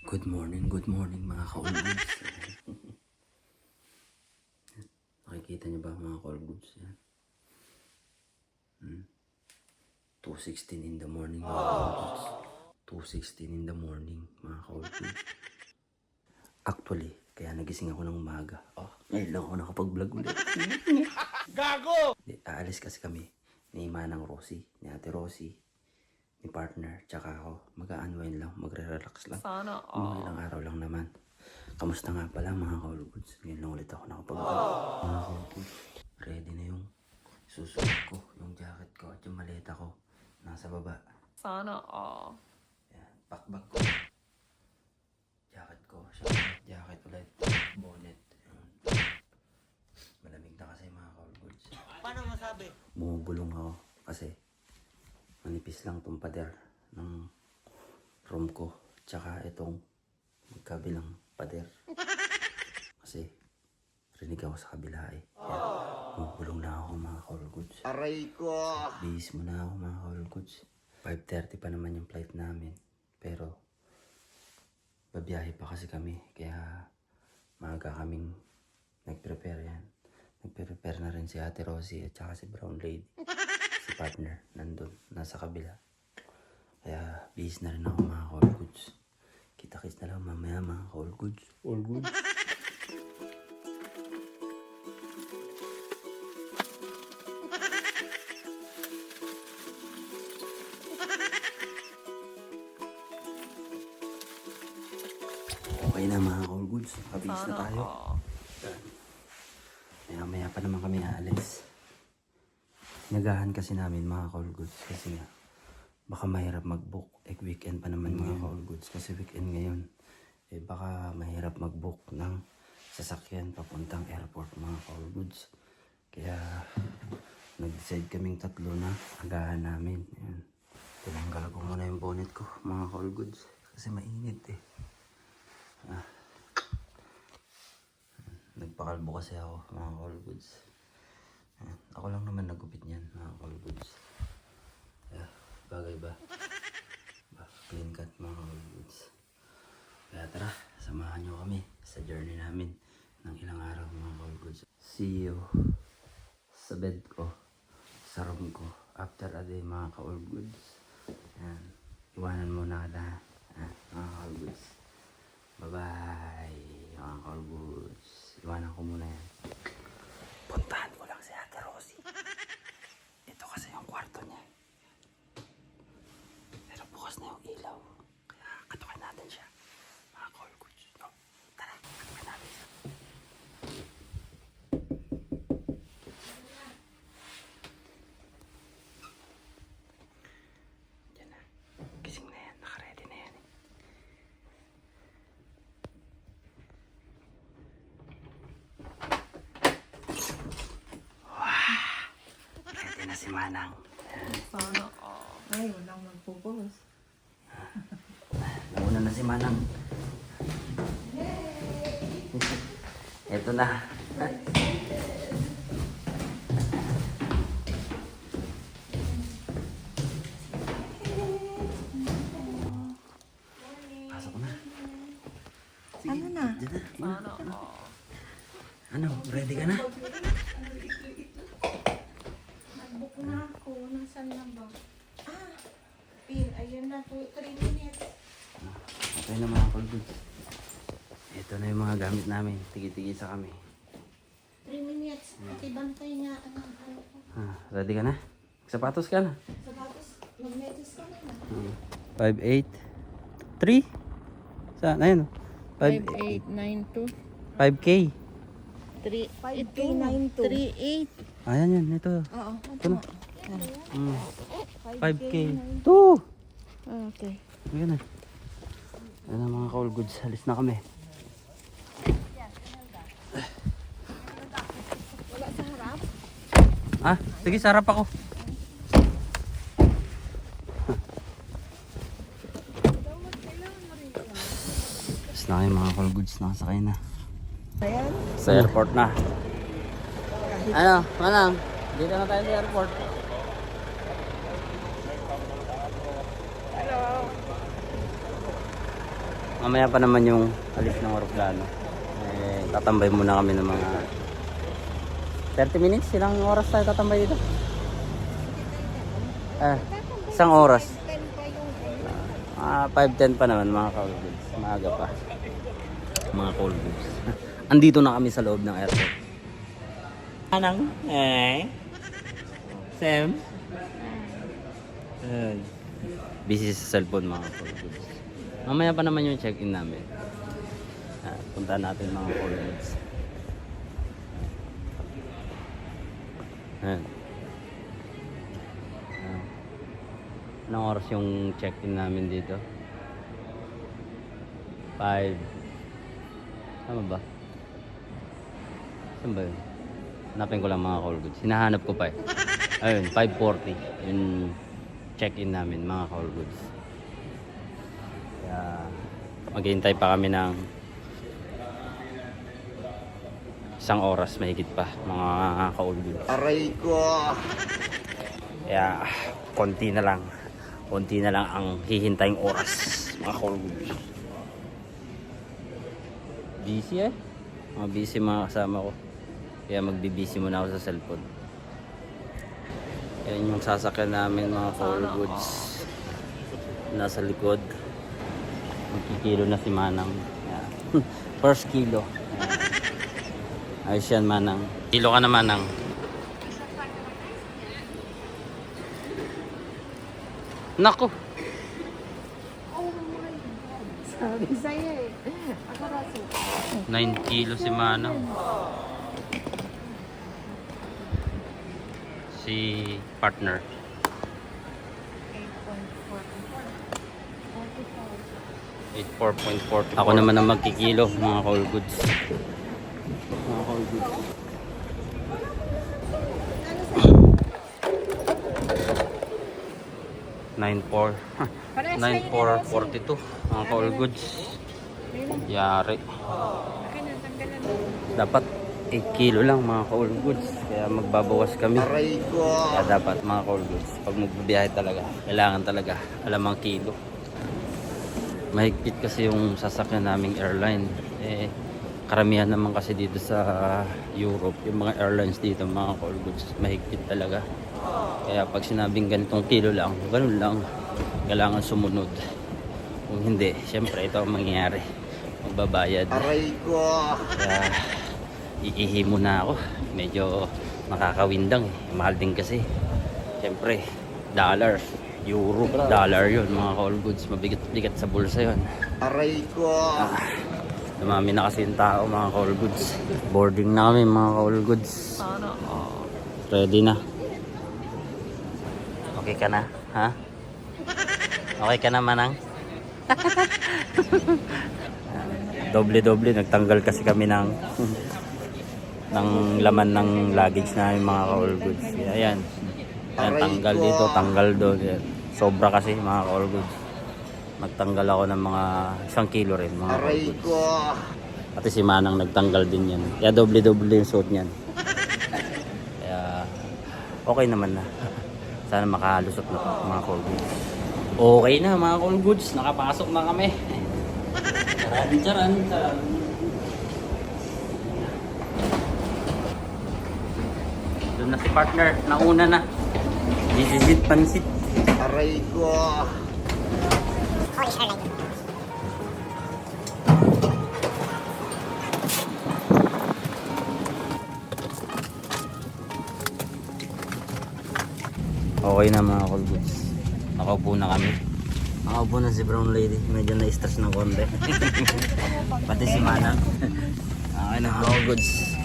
Good morning mga ka-all-goods. Nakikita niyo ba mga ka-all-goods? 2:16 in the morning mga ka-all-goods. 2:16 in the morning mga ka-all-goods. Actually, kaya nagising ako ng umaga. Ngayon lang ako nakapag-vlog ulit. Gago! Aalis kasi kami ni Manang Rosie, ni Ate Rosie, ni partner, tsaka ako. Mag-a-unwind lang, magre-relax lang. Sana Mga ilang araw lang naman. Kamusta nga pala mga ka-all-goods? Ngayon lang ulit ako nakapag-vlog. Mga ka-all-goods, ready na yung susuot ko, yung jacket ko at yung maleta ko. Nasa baba. Sana all. Yan, packbag ko. Jacket ko, syempre, jacket ulit, bonnet. Yan. Malamig na kasi mga ka-all-goods. Paano masabi? Bumubulong ako kasi manipis lang tong pader ng room ko. Tsaka itong magkabilang pader. Kasi rinig ako sa kabila eh. Yan. Bumubulong na ako mga ka-all-goods. Aray ko! Bihis mo na ako mga ka-all-goods. 5:30 pa naman yung flight namin. Pero babiyahe pa kasi kami. Kaya maaga kaming nag-prepare yan. Nag-prepare na rin si Ate Rosie at saka si Brown Lady. Si partner nandun, nasa kabila. Kaya bihis na rin ako mga ka-all-goods. Kita-kits na lang mamaya mga ka-all-goods. All goods. Okay na mga ka-all-goods. Nakabihis na Sana tayo. all. Maya pa naman kami aalis. Nagahan kasi namin mga ka-all-goods kasi nga baka mahirap mag-book. Weekend pa naman mga ka-all-goods kasi weekend ngayon. Baka mahirap mag-book ng sasakyan papuntang airport mga ka-all-goods. Kaya nag-decide kaming tatlo na agahan namin. Ayan. Tinanggal ko muna yung bonnet ko mga ka-all-goods kasi mainit eh. Nagpakalbo kasi ako mga ka-all-goods. Ako lang naman nagupit niyan mga ka-all-goods. Bagay ba? Clean cut mga ka-all-goods. Kaya tara, samahan nyo kami sa journey namin ng ilang araw mga ka-all-goods. See you sa bed ko, sa room ko after a day mga ka-all-goods. Yan. Iwanan muna kita mga ka-all-goods. Bye-bye mga ka-all-goods. Iwanan ko muna yan. Puntahan ko lang si Ate Rosie. Ito kasi yung kwarto niya. Pero bukas na yung ilaw. Kaya katukan natin siya. Mga ka-all-goods. No? Tara, katukan natin siya. Diyan na. Gising na yan. Nakaready na yan. Ready na si Manang. Sana all. Ay, walang magpupos. Nauna na si Manang. Eto na. Pasok na. Sige, Ano na? dyan na. Sana all. Ano, ready ka na? Nag-book na ako. Nasaan na ba? Pin, ayun na po. 3 minutes. Okay na mga ka-all-goods. Ito na yung mga gamit namin. Tigi-tigisa kami. 3 minutes. Pati bantay nga. Ano ko. Ready ka na? Sapatos ka na? Sapatos, mag-metis ka na. 5'8". 3? Saan? Ayun. 5892. 5K. 5K92. 38. Ayan yan. Ito. Oo. Ito na. 5K. 2! Okay. Ayan na. Ayan na mga ka-all-goods. Halis na kami. Wala sa harap? Sige, sarap ako. Tapos na kayo mga ka-all-goods. Nakasakay na. Ayan. Sa airport na. Ano, Manang? Dito na tayo sa airport. Hello. Mamaya pa naman yung alis ng aeroplano. Tatambay muna kami ng mga 30 minutes. Ilang oras tayo tatambay dito? Isang oras. 5-10 pa naman mga cold goods. Maaga pa. Mga cold goods. Andito na kami sa loob ng airport. Anang? Sam? Busy sa cellphone mga cold goods. Mamaya pa naman yung check-in namin. Punta natin mga cold goods. Anong oras yung check-in namin dito? 5. Tama ba? Saan ba yun? Hanapin ko lang mga cold goods. Hinahanap ko pa eh. Ayun, 5:40 yung check-in namin mga cold goods. Kaya maghihintay pa kami ng isang oras mahigit pa mga cold goods. Aray ko! Kaya konti na lang ang hihintaying oras mga cold goods. Busy mga busy mga kasama ko, kaya magbibisi muna ako sa cellphone. Yan yung sasakyan namin mga cold goods, nasa likod. Magkikilo na si Manang. Yan. First kilo. Yan. Ayos yan Manang. Kilo ka na Manang. Nako. Sabi sa'yo eh. Ako raso. 9 kilo si Manang. Si partner. 8.44. Ako naman ang magkikilo mga cold goods. Mga cold goods. $9.4 $9.442 mga cold goods. Yari. Dapat 8 kilo lang mga cold goods, kaya magbabawas kami. Aray ko! Kaya dapat mga cold goods, pag magbibiyahe talaga, kailangan talaga alamang kilo. Mahigpit kasi yung sasakyan naming airline. Karamihan naman kasi dito sa Europe, yung mga airlines dito mga cold goods, mahigpit talaga. Kaya pag sinabing ganitong kilo lang, ganun lang, kailangan sumunod. Kung hindi, syempre ito ang mangyayari, magbabayad. Aray ko! Kaya iihi muna ako, medyo nakakawindang mahal din kasi. Syempre dollar, euro, dollar yun mga cold goods, mabigat-bigat sa bulsa yun. Aray ko! Dumami na kasi yung tao mga cold goods. Boarding na kami mga cold goods. Ready na. Okay ka na? Ha? Okay ka na Manang? Doble-doble. Nagtanggal kasi kami ng laman ng luggage na yung mga cold goods. Ayan. Ayan, tanggal dito, tanggal doon. Sobra kasi mga cold goods. Nagtanggal ako ng mga 1 kilo rin mga cold Aray goods. ko! Pati si Manang nagtanggal din yan. Kaya doble-doble yung suot niyan. Kaya okay naman na. Sana makalusot na mga cold goods. Okay na mga cold goods. Nakapasok na kami. Charan. Doon na si partner. Nauna na. This pansit. Aray ko! Okay na mga cold goods. Nakaupo na kami. Nakaupo na si brown lady. Medyo na-stress ng konti. Pati si Manang. Okay na mga cold goods.